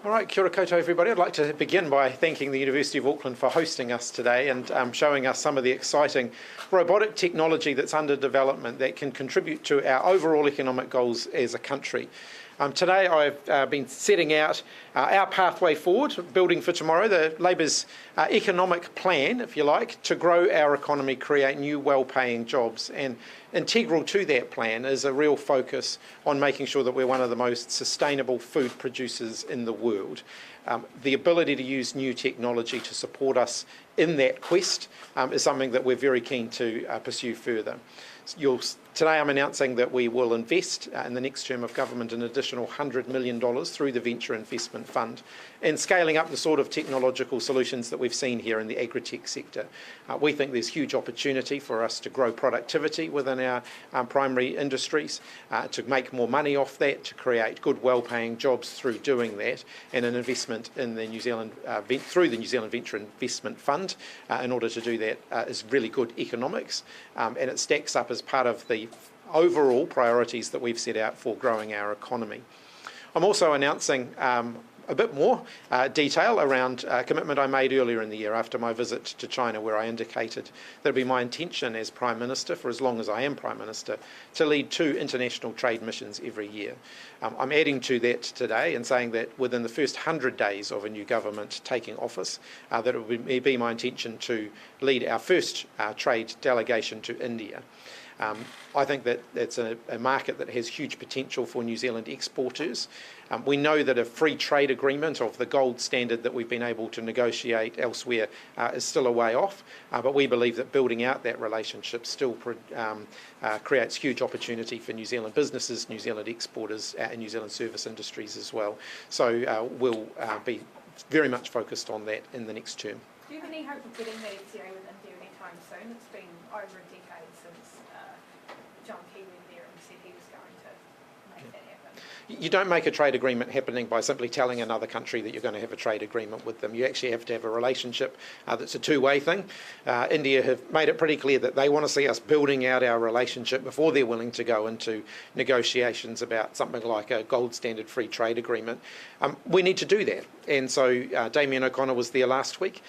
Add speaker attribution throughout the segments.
Speaker 1: All right, kia ora koutou everybody. I'd like to begin by thanking the University of Auckland for hosting us today and showing us some of the exciting robotic technology that's under development that can contribute to our overall economic goals as a country. Today I've been setting out our pathway forward, building for tomorrow, the Labour's economic plan, if you like, to grow our economy, create new well-paying jobs. And integral to that plan is a real focus on making sure that we're one of the most sustainable food producers in the world. The ability to use new technology to support us in that quest is something that we're very keen to pursue further. Today I'm announcing that we will invest in the next term of government an additional $100 million through the Venture Investment Fund and scaling up the sort of technological solutions that we've seen here in the Agritech sector. We think there's huge opportunity for us to grow productivity within our primary industries, to make more money off that, to create good well-paying jobs through doing that, and an investment in the New Zealand through the New Zealand Venture Investment Fund in order to do that is really good economics, and it stacks up as part of the overall priorities that we've set out for growing our economy. I'm also announcing a bit more detail around a commitment I made earlier in the year after my visit to China, where I indicated that it would be my intention as Prime Minister, for as long as I am Prime Minister, to lead 2 international trade missions every year. I'm adding to that today and saying that within the first 100 days of a new government taking office, that it would be my intention to lead our first trade delegation to India. I think that it's a market that has huge potential for New Zealand exporters. We know that a free trade agreement of the gold standard that we've been able to negotiate elsewhere is still a way off, but we believe that building out that relationship still creates huge opportunity for New Zealand businesses, New Zealand exporters, and New Zealand service industries as well. So we'll be very much focused on that in the next term.
Speaker 2: Do you have any hope of getting that FTA with India anytime soon? It's been over a decade since John Key went there and said he was going to make that happen.
Speaker 1: You don't make a trade agreement happening by simply telling another country that you're going to have a trade agreement with them. You actually have to have a relationship that's a two-way thing. India have made it pretty clear that they want to see us building out our relationship before they're willing to go into negotiations about something like a gold standard free trade agreement. We need to do that. And so Damien O'Connor was there last week.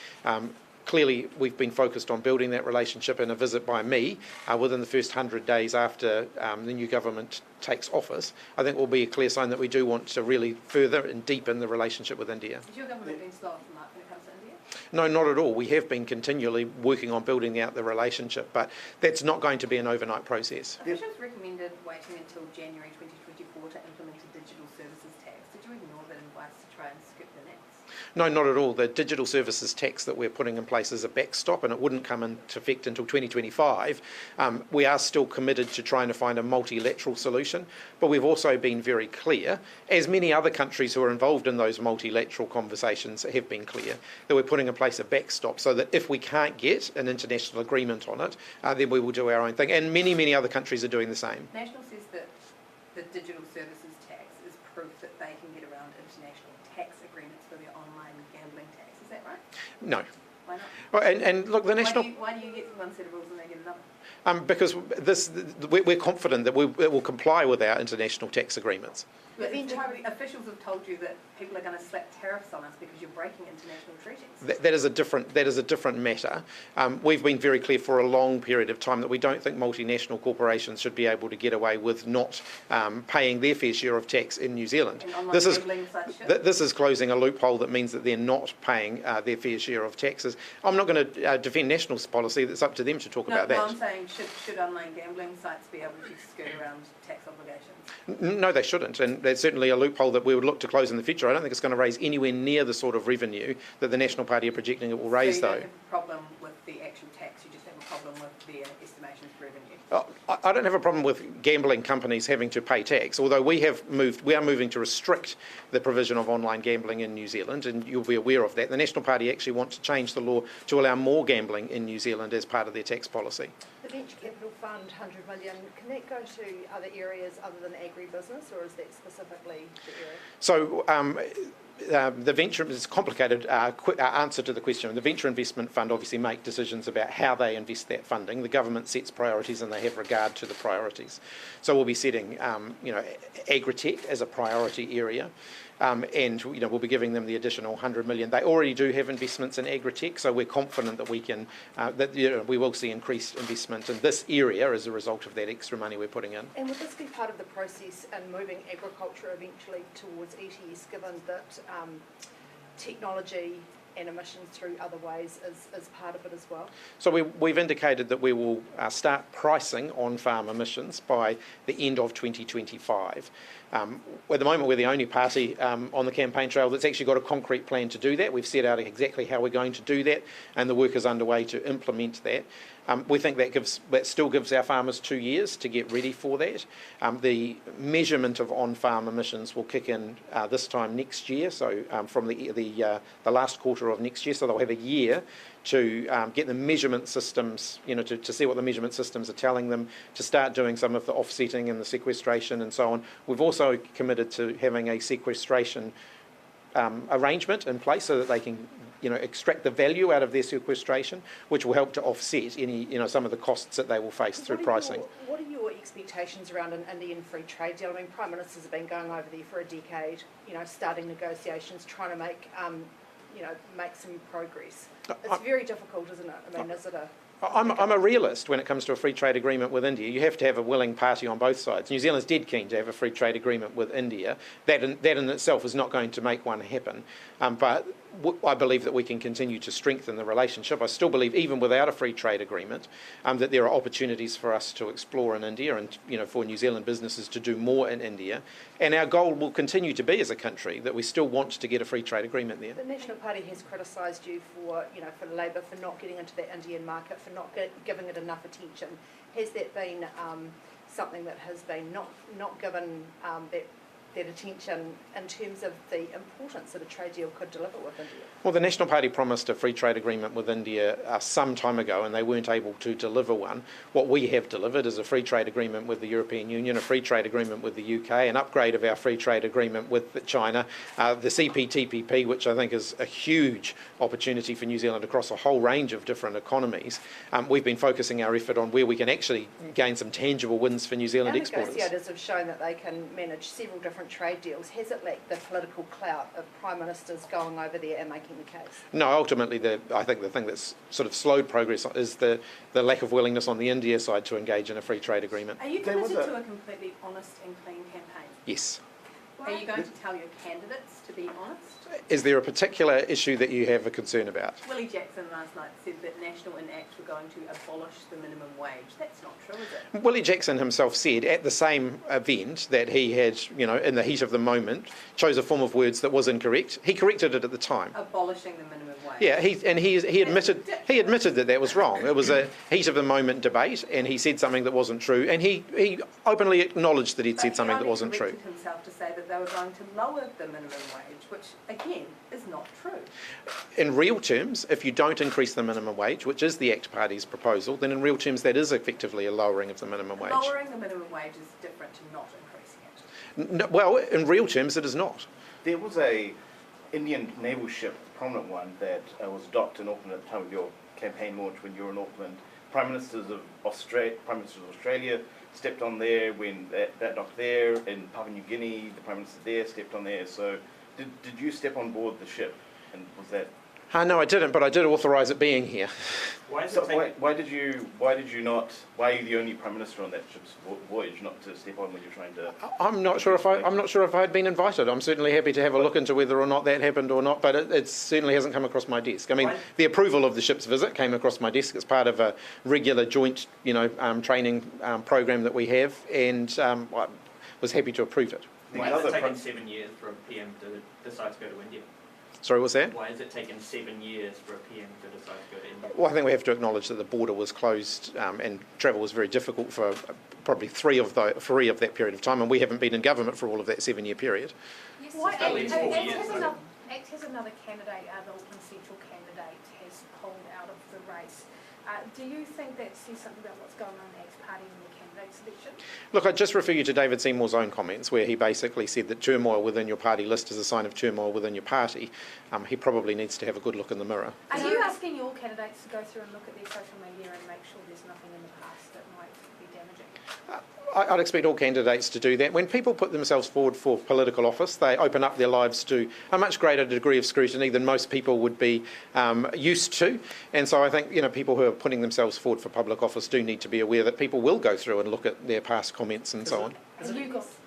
Speaker 1: Clearly, we've been focused on building that relationship, and a visit by me within the first 100 days after the new government takes office, I think will be a clear sign that we do want to really further and deepen the relationship with India.
Speaker 2: Is your government being slow off the mark when it comes to India?
Speaker 1: No, not at all. We have been continually working on building out the relationship, but that's not going to be an overnight process.
Speaker 2: Officials recommended waiting until January 2024 to implement a digital services tax. Did you ignore that advice to try and skip the next?
Speaker 1: No, not at all. The digital services tax that we're putting in place is a backstop, and it wouldn't come into effect until 2025. We are still committed to trying to find a multilateral solution, but we've also been very clear, as many other countries who are involved in those multilateral conversations have been clear, that we're putting in place a backstop so that if we can't get an international agreement on it, then we will do our own thing. And many, many other countries are doing the same.
Speaker 2: National says that the digital services tax is proof that they can get around international tax agreements for their online gambling tax. Is that right?
Speaker 1: No.
Speaker 2: Why not?
Speaker 1: Well, and look, the national.
Speaker 2: Why do you get one set of rules and they get another?
Speaker 1: Because we're confident that it will comply with our international tax agreements.
Speaker 2: But officials have told you that people are going to slap tariffs on us because you're breaking international treaties.
Speaker 1: That is a different matter. We've been very clear for a long period of time that we don't think multinational corporations should be able to get away with not paying their fair share of tax in New Zealand. This is closing a loophole that means that they're not paying their fair share of taxes. I'm not going to defend National's policy. That's up to them to talk about that.
Speaker 2: No, I'm saying should online gambling sites be able to skirt around tax obligations?
Speaker 1: No, they shouldn't, and there's certainly a loophole that we would look to close in the future. I don't think it's going to raise anywhere near the sort of revenue that the National Party are projecting it will raise, though.
Speaker 2: So you don't have a problem with the actual tax, you just have a problem with their estimations of revenue?
Speaker 1: I don't have a problem with gambling companies having to pay tax, although we are moving to restrict the provision of online gambling in New Zealand, and you'll be aware of that. The National Party actually want to change the law to allow more gambling in New Zealand as part of their tax policy.
Speaker 3: The Venture Capital Fund, $100 million, can that go to other areas other than agribusiness, or is that specifically the area?
Speaker 1: So the venture is a complicated answer to the question. The Venture Investment Fund obviously make decisions about how they invest that funding. The government sets priorities and they have regard to the priorities. So we'll be setting, Agritech as a priority area. And we'll be giving them the additional 100 million. They already do have investments in Agritech, so we're confident that we can we will see increased investment in this area as a result of that extra money we're putting in.
Speaker 3: And would this be part of the process in moving agriculture eventually towards ETS, given that technology and emissions through other ways is part of it as well? So
Speaker 1: we've indicated that we will start pricing on-farm emissions by the end of 2025. At the moment, we're the only party on the campaign trail that's actually got a concrete plan to do that. We've set out exactly how we're going to do that, and the work is underway to implement that. We think that still gives our farmers 2 years to get ready for that. The measurement of on-farm emissions will kick in this time next year, so from the last quarter of next year, so they'll have a year to get the measurement systems, to see what the measurement systems are telling them, to start doing some of the offsetting and the sequestration and so on. We've also committed to having a sequestration arrangement in place so that they can extract the value out of their sequestration, which will help to offset any some of the costs that they will face through pricing.
Speaker 3: What are your expectations around an Indian free trade deal? I mean, Prime Ministers have been going over there for a decade, starting negotiations, trying to make some progress. It's very difficult, isn't it? I mean, is it a...
Speaker 1: I'm a realist when it comes to a free trade agreement with India. You have to have a willing party on both sides. New Zealand's dead keen to have a free trade agreement with India. That in itself is not going to make one happen. But I believe that we can continue to strengthen the relationship. I still believe, even without a free trade agreement, that there are opportunities for us to explore in India and for New Zealand businesses to do more in India. And our goal will continue to be, as a country, that we still want to get a free trade agreement there.
Speaker 3: The National Party has criticised you for Labor for not getting into the Indian market, for not giving it enough attention. Has that been something that has been not given that attention in terms of the importance that a trade deal could deliver with India?
Speaker 1: Well, the National Party promised a free trade agreement with India some time ago, and they weren't able to deliver one. What we have delivered is a free trade agreement with the European Union, a free trade agreement with the UK, an upgrade of our free trade agreement with China, the CPTPP, which I think is a huge opportunity for New Zealand across a whole range of different economies. We've been focusing our effort on where we can actually gain some tangible wins for New Zealand exporters.
Speaker 3: Negotiators have shown that they can manage several different trade deals. Has it lacked the political clout of Prime Ministers going over there and making the case?
Speaker 1: No, ultimately, I think the thing that's sort of slowed progress is the lack of willingness on the India side to engage in a free trade agreement.
Speaker 4: Are you committed to a completely honest and clean campaign?
Speaker 1: Yes.
Speaker 4: Are you going to tell your candidates to be honest?
Speaker 1: Is there a particular issue that you have a concern about?
Speaker 4: Willie Jackson last night said that National Enact were going to abolish the minimum wage. That's not true, is it?
Speaker 1: Willie Jackson himself said at the same event that he had, in the heat of the moment, chose a form of words that was incorrect. He corrected it at the time.
Speaker 4: Abolishing the minimum wage.
Speaker 1: Yeah, he admitted that was wrong. It was a heat of the moment debate, and he said something that wasn't true, and he openly acknowledged that he'd said something that wasn't true.
Speaker 4: He corrected himself to say that they were going to lower the minimum wage, which again is not true.
Speaker 1: In real terms, if you don't increase the minimum wage, which is the ACT Party's proposal, then in real terms that is effectively a lowering of the minimum wage.
Speaker 4: Lowering the minimum wage is different to not increasing it.
Speaker 1: No, well, in real terms it is not.
Speaker 5: There was a Indian naval ship, a prominent one, that was docked in Auckland at the time of your campaign launch when you were in Auckland. Prime Ministers of Australia stepped on there when that docked there. In Papua New Guinea, the Prime Minister there stepped on there. So did you step on board the ship? And was that...
Speaker 1: No, I didn't, but I did authorise it being here.
Speaker 5: Why did you not? Why are you the only Prime Minister on that ship's voyage, not to step on when you're trying to?
Speaker 1: I'm not sure if I had been invited. I'm certainly happy to have a look into whether or not that happened or not, but it certainly hasn't come across my desk. I mean, the approval of the ship's visit came across my desk as part of a regular joint, training program that we have, and I was happy to approve it.
Speaker 6: Why has it taken 7 years for a PM to decide to go to India?
Speaker 1: Sorry, what's that?
Speaker 6: Why has it taken 7 years for a PM to decide to go to India?
Speaker 1: Well, I think we have to acknowledge that the border was closed and travel was very difficult for probably three of that period of time, and we haven't been in government for all of that 7-year period.
Speaker 2: Yes,
Speaker 6: Why
Speaker 2: ACT has another candidate, the Auckland Central candidate, has pulled out of the race. Do you think that says something about what's going on in the ACT Party in the campaign? candidate selection?
Speaker 1: Look, I'd just refer you to David Seymour's own comments, where he basically said that turmoil within your party list is a sign of turmoil within your party. He probably needs to have a good look in the mirror.
Speaker 2: Are you asking your candidates to go through and look at their social media and make sure there's nothing in the past that might be damaging?
Speaker 1: I'd expect all candidates to do that. When people put themselves forward for political office, they open up their lives to a much greater degree of scrutiny than most people would be used to. And so I think, people who are putting themselves forward for public office do need to be aware that people will go through and look at their past comments and so on.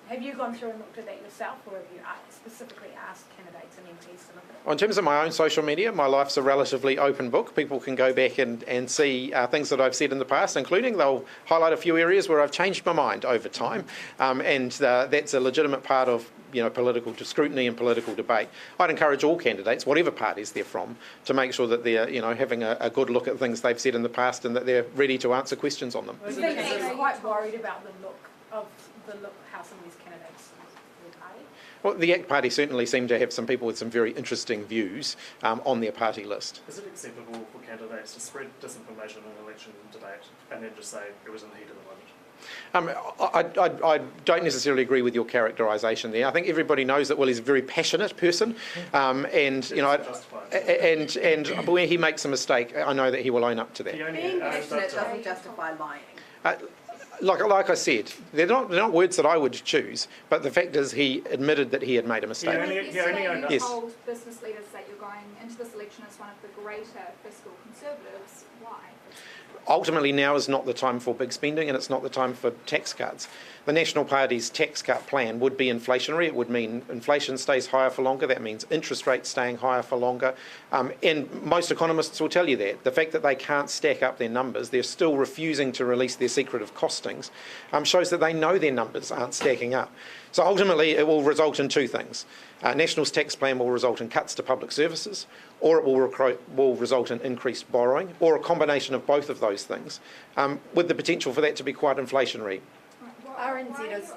Speaker 2: Have you gone through and looked at that yourself, or have you specifically asked candidates and MPs to look at it?
Speaker 1: In terms of my own social media, my life's a relatively open book. People can go back and see things that I've said in the past, including they'll highlight a few areas where I've changed my mind over time, and that's a legitimate part of political scrutiny and political debate. I'd encourage all candidates, whatever parties they're from, to make sure that they're having a good look at things they've said in the past and that they're ready to answer questions on them.
Speaker 2: I think they're quite worried about the look how some of these candidates will party.
Speaker 1: Well, the ACT Party certainly seem to have some people with some very interesting views on their party list.
Speaker 7: Is it acceptable for candidates to spread disinformation in an election debate and then just say it was in the heat of the moment?
Speaker 1: I don't necessarily agree with your characterisation there. I think everybody knows that Willie's a very passionate person, and where he makes a mistake, I know that he will own up to that.
Speaker 4: Being passionate doesn't justify lying.
Speaker 1: Like I said, they're not words that I would choose, but the fact is he admitted that he had made a mistake.
Speaker 8: You told business leaders that you're going into this election as one of the greater fiscal conservatives. Why?
Speaker 1: Ultimately, now is not the time for big spending, and it's not the time for tax cuts. The National Party's tax cut plan would be inflationary. It would mean inflation stays higher for longer. That means interest rates staying higher for longer. And most economists will tell you that. The fact that they can't stack up their numbers, they're still refusing to release their secretive costings, shows that they know their numbers aren't stacking up. So ultimately, it will result in two things. National's tax plan will result in cuts to public services, or it will result in increased borrowing, or a combination of both of those things, with the potential for that to be quite inflationary.
Speaker 8: Why are you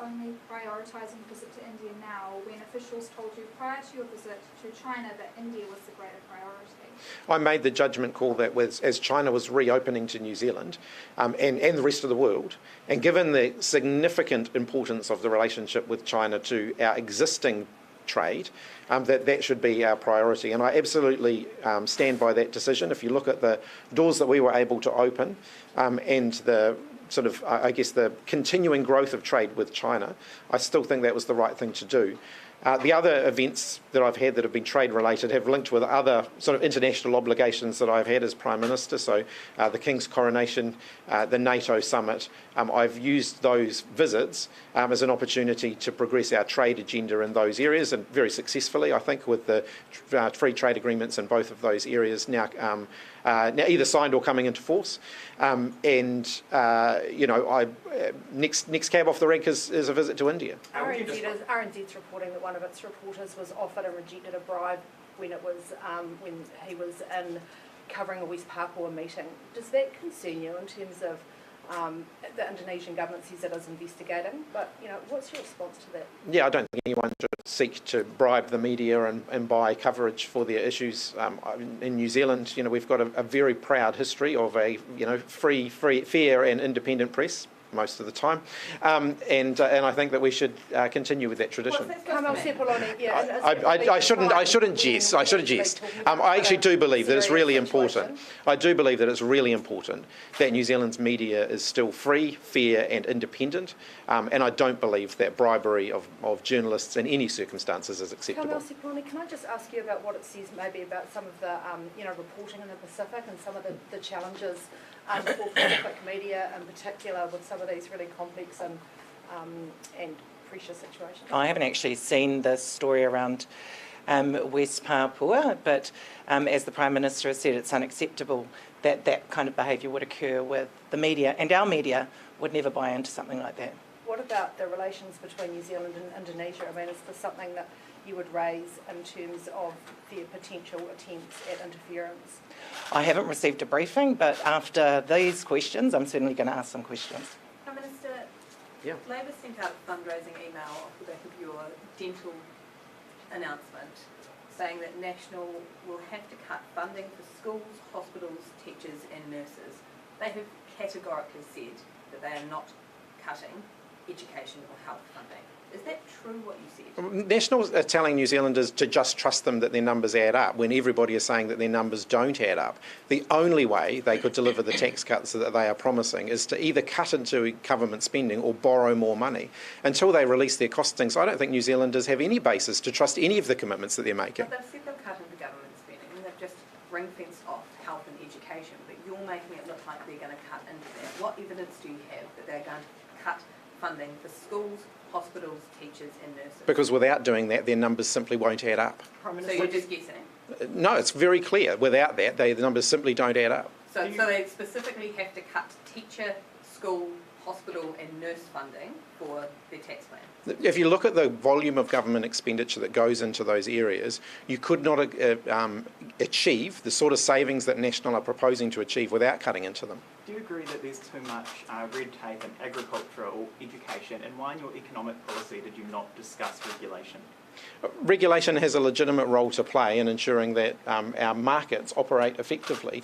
Speaker 8: only prioritising a visit to India now when officials told you prior to your visit to China that India was the greater priority?
Speaker 1: I made the judgment call that as China was reopening to New Zealand and the rest of the world, and given the significant importance of the relationship with China to our existing trade, that should be our priority. And I absolutely stand by that decision. If you look at the doors that we were able to open and the the continuing growth of trade with China, I still think that was the right thing to do. The other events that I've had that have been trade-related have linked with other sort of international obligations that I've had as Prime Minister. So the King's coronation, the NATO summit, I've used those visits as an opportunity to progress our trade agenda in those areas, and very successfully, I think, with the free trade agreements in both of those areas now either signed or coming into force. Next cab off the rank is a visit to India.
Speaker 3: RNZ's reporting that one of its reporters was offered and rejected a bribe when he was in covering a West Papua meeting. Does that concern you in terms of the Indonesian government says it is investigating, but what's your response to that? Yeah,
Speaker 1: I don't think anyone should seek to bribe the media and buy coverage for their issues. In New Zealand, we've got a very proud history of a free, fair and independent press most of the time, and I think that we should continue with that tradition. I shouldn't jest. I actually do believe that it's really important. I do believe that it's really important that New Zealand's media is still free, fair and independent, and I don't believe that bribery of journalists in any circumstances is acceptable.
Speaker 3: Can I just ask you about what it says maybe about some of the reporting in the Pacific and some of the challenges for Pacific media in particular with some of these really complex and pressure situations?
Speaker 9: I haven't actually seen the story around West Papua, but as the Prime Minister has said, it's unacceptable that that kind of behaviour would occur with the media, and our media would never buy into something like that.
Speaker 3: What about the relations between New Zealand and Indonesia? I mean, is this something that you would raise in terms of their potential attempts at interference?
Speaker 9: I haven't received a briefing, but after these questions, I'm certainly going to ask some questions.
Speaker 4: Prime Minister,
Speaker 1: yeah.
Speaker 4: Labor sent out a fundraising email off the back of your dental announcement saying that National will have to cut funding for schools, hospitals, teachers and nurses. They have categorically said that they are not cutting education or health funding. Is that true what you said?
Speaker 1: Nationals are telling New Zealanders to just trust them that their numbers add up when everybody is saying that their numbers don't add up. The only way they could deliver the tax cuts that they are promising is to either cut into government spending or borrow more money. Until they release their costings, I don't think New Zealanders have any basis to trust any of the commitments that they're making.
Speaker 4: But they've said they'll cut into government spending. I mean, they've just ring-fenced off health and education, but you're making it look like they're going to cut into that. What evidence do you have that they're going to cut funding for schools, hospitals, teachers and nurses?
Speaker 1: Because without doing that, their numbers simply won't add up.
Speaker 4: So you're just guessing?
Speaker 1: No, it's very clear. Without that, the numbers simply don't add up.
Speaker 4: So they specifically have to cut teacher, school, hospital and nurse funding for their tax plan?
Speaker 1: If you look at the volume of government expenditure that goes into those areas, you could not achieve the sort of savings that National are proposing to achieve without cutting into them.
Speaker 10: Do you agree that there's too much red tape in agriculture or education, and why in your economic policy did you not discuss regulation?
Speaker 1: Regulation has a legitimate role to play in ensuring that our markets operate effectively.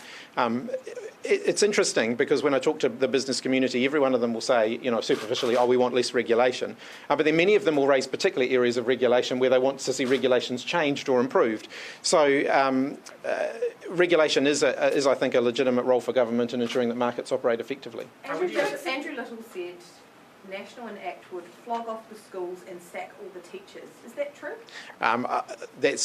Speaker 1: It's interesting because when I talk to the business community, every one of them will say, superficially, we want less regulation. But then many of them will raise particular areas of regulation where they want to see regulations changed or improved. So regulation is, I think, a legitimate role for government in ensuring that markets operate effectively.
Speaker 4: Andrew Little said National and Act would flog off the schools and sack all the teachers. Is that true?
Speaker 1: I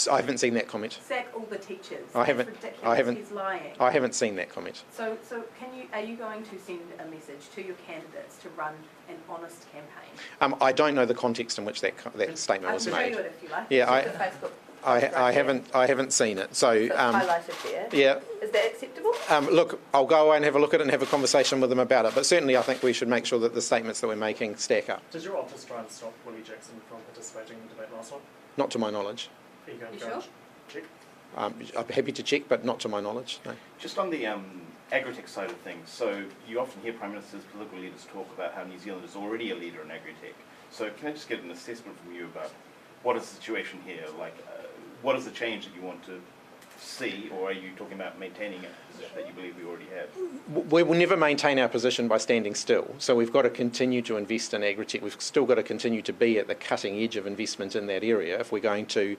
Speaker 1: haven't seen that comment.
Speaker 4: Sack all the teachers.
Speaker 1: I haven't.
Speaker 4: That's ridiculous.
Speaker 1: I haven't.
Speaker 4: He's lying.
Speaker 1: I haven't seen that comment.
Speaker 4: So are you going to send a message to your candidates to run an honest campaign?
Speaker 1: I don't know the context in which that statement was
Speaker 4: I can show
Speaker 1: made.
Speaker 4: you it if you like.
Speaker 1: Yeah,
Speaker 4: It's on Facebook.
Speaker 1: I haven't seen it. So
Speaker 4: It's highlighted there.
Speaker 1: yeah.
Speaker 4: Is that acceptable?
Speaker 1: Look, I'll go away and have a look at it and have a conversation with them about it. But certainly I think we should make sure that the statements that we're making stack up.
Speaker 7: Did your office try and stop Willie Jackson from participating in the debate last one?
Speaker 1: Not to my knowledge.
Speaker 7: Are you going
Speaker 4: You
Speaker 7: to go
Speaker 4: sure?
Speaker 7: and check?
Speaker 1: I'm happy to check, but not to my knowledge, no.
Speaker 5: Just on the Agritech side of things, so you often hear Prime Ministers, political leaders talk about how New Zealand is already a leader in Agritech. So can I just get an assessment from you about what is the situation here? What is the change that you want to see, or are you talking about maintaining a position that you believe we already have?
Speaker 1: We will never maintain our position by standing still. So we've got to continue to invest in Agritech. We've still got to continue to be at the cutting edge of investment in that area if we're going to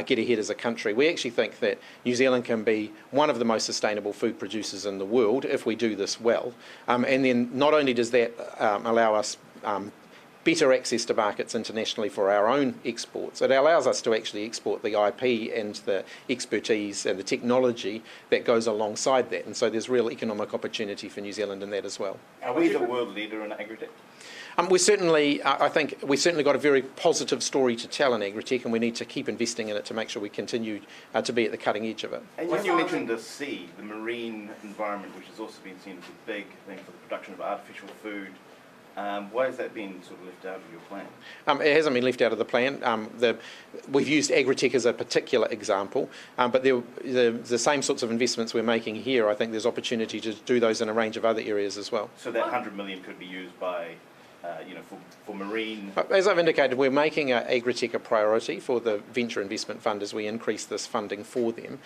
Speaker 1: get ahead as a country. We actually think that New Zealand can be one of the most sustainable food producers in the world if we do this well. And then not only does that allow us better access to markets internationally for our own exports, it allows us to actually export the IP and the expertise and the technology that goes alongside that. And so there's real economic opportunity for New Zealand in that as well.
Speaker 5: Are we the world leader in Agritech?
Speaker 1: I think we've certainly got a very positive story to tell in Agritech, and we need to keep investing in it to make sure we continue to be at the cutting edge of it.
Speaker 5: And when you mentioned the sea, the marine environment, which has also been seen as a big thing for the production of artificial food, why has that been sort of left out of your plan?
Speaker 1: It hasn't been left out of the plan. We've used Agritech as a particular example, but the same sorts of investments we're making here, I think there's opportunity to do those in a range of other areas as well.
Speaker 5: So that 100 million could be used by, for marine.
Speaker 1: As I've indicated, we're making Agritech a priority for the Venture Investment Fund as we increase this funding for them.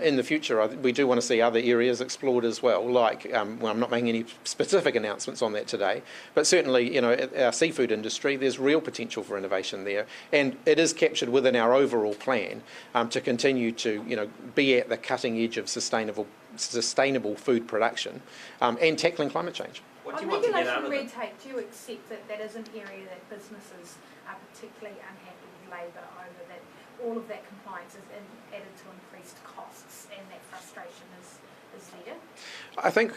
Speaker 1: In the future, we do want to see other areas explored as well, like, I'm not making any specific announcements on that today, but certainly, our seafood industry, there's real potential for innovation there, and it is captured within our overall plan to continue to, be at the cutting edge of sustainable food production and tackling climate change.
Speaker 6: What do
Speaker 2: On
Speaker 6: you want to get
Speaker 2: regulation
Speaker 6: out of
Speaker 2: red
Speaker 6: it?
Speaker 2: tape, do you accept that that is an area that businesses are particularly unhappy with Labor over, that all of that compliance is added to increased costs and that frustration is there?
Speaker 1: I think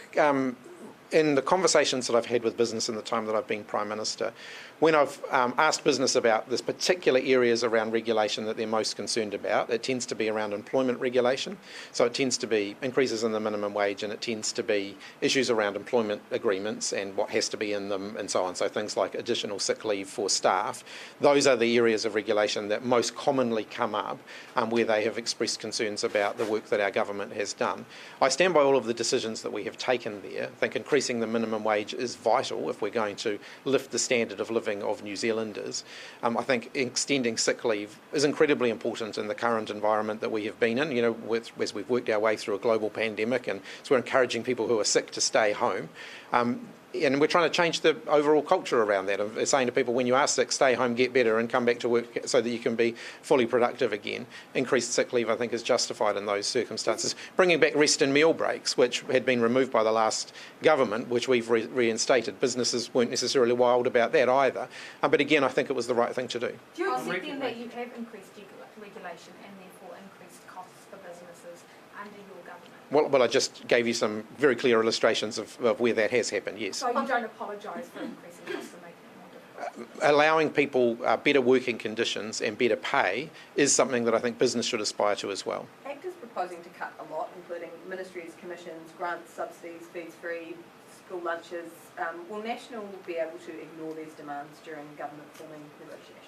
Speaker 1: in the conversations that I've had with business in the time that I've been Prime Minister, when I've asked business about this particular areas around regulation that they're most concerned about, it tends to be around employment regulation. So it tends to be increases in the minimum wage, and it tends to be issues around employment agreements and what has to be in them and so on. So things like additional sick leave for staff. Those are the areas of regulation that most commonly come up where they have expressed concerns about the work that our government has done. I stand by all of the decisions that we have taken there. I think increasing the minimum wage is vital if we're going to lift the standard of living of New Zealanders. I think extending sick leave is incredibly important in the current environment that we have been in, as we've worked our way through a global pandemic, and so we're encouraging people who are sick to stay home. and we're trying to change the overall culture around that, of saying to people, when you are sick, stay home, get better, and come back to work so that you can be fully productive again. Increased sick leave, I think, is justified in those circumstances. Bringing back rest and meal breaks, which had been removed by the last government, which we've reinstated. Businesses weren't necessarily wild about that either. But again, I think it was the right thing to do.
Speaker 2: Do you accept then that you have increased regulation and therefore increased costs for businesses under your government?
Speaker 1: Well, I just gave you some very clear illustrations of where that has happened, yes.
Speaker 2: So you don't apologise for increasing costs and making it more difficult?
Speaker 1: Allowing people better working conditions and better pay is something that I think business should aspire to as well.
Speaker 4: ACT is proposing to cut a lot, including ministries, commissions, grants, subsidies, fees free, school lunches. Will National be able to ignore these demands during government forming negotiations?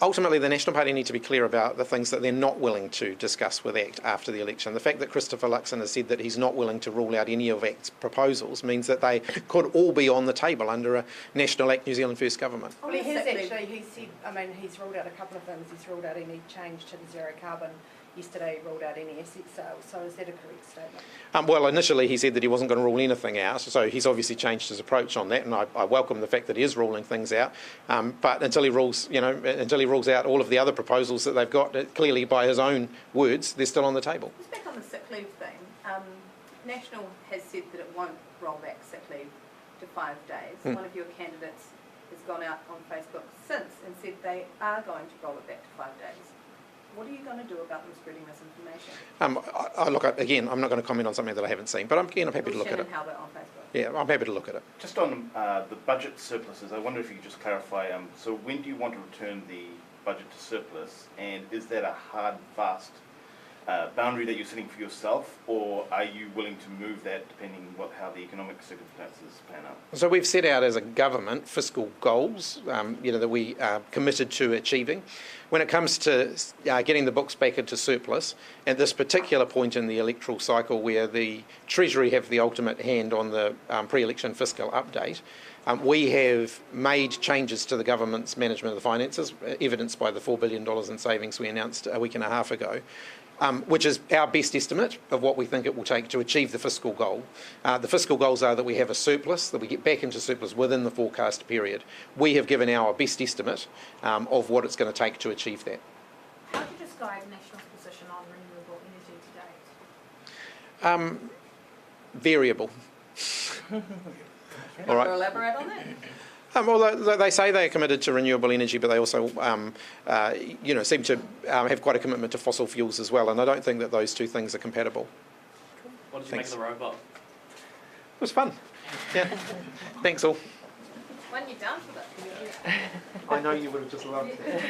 Speaker 1: Ultimately, the National Party need to be clear about the things that they're not willing to discuss with ACT after the election. The fact that Christopher Luxon has said that he's not willing to rule out any of ACT's proposals means that they could all be on the table under a National ACT New Zealand First government.
Speaker 3: Well, he has actually, he said, I mean, he's ruled out a couple of things. He's ruled out any change to the zero carbon. Yesterday he ruled out any asset sales. So is that a correct statement?
Speaker 1: Well, initially he said that he wasn't going to rule anything out, so he's obviously changed his approach on that, and I welcome the fact that he is ruling things out. But until he rules, until he rules out all of the other proposals that they've got, clearly by his own words, they're still on the table.
Speaker 4: Just back on the sick leave thing, National has said that it won't roll back sick leave to 5 days. One of your candidates has gone out on Facebook since and said they are going to roll it back to 5 days. What are you going to do about them spreading this information?
Speaker 1: Look, again, I'm not going to comment on something that I haven't seen, but I'm happy to look at it.
Speaker 4: Shannon Halbert on Facebook.
Speaker 1: Yeah, I'm happy to look at it.
Speaker 5: Just on the budget surpluses, I wonder if you could just clarify, so when do you want to return the budget to surplus, and is that a hard, fast boundary that you're setting for yourself, or are you willing to move that depending how the economic circumstances pan out?
Speaker 1: So we've set out as a government fiscal goals, that we are committed to achieving. When it comes to getting the books back into surplus, at this particular point in the electoral cycle where the Treasury have the ultimate hand on the pre-election fiscal update, we have made changes to the government's management of the finances, evidenced by the $4 billion in savings we announced a week and a half ago. Which is our best estimate of what we think it will take to achieve the fiscal goal. The fiscal goals are that we have a surplus, that we get back into surplus within the forecast period. We have given our best estimate of what it's going to take to achieve that.
Speaker 2: How would you describe National's position on renewable energy to date?
Speaker 1: Variable.
Speaker 4: All right. Elaborate on that?
Speaker 1: Well, they say they are committed to renewable energy, but they also, seem to have quite a commitment to fossil fuels as well, and I don't think that those two things are compatible.
Speaker 6: Cool. What did you make of the robot?
Speaker 1: It was fun. Yeah. Thanks all.
Speaker 4: When you're done with it, can you
Speaker 1: I know you would have just loved it.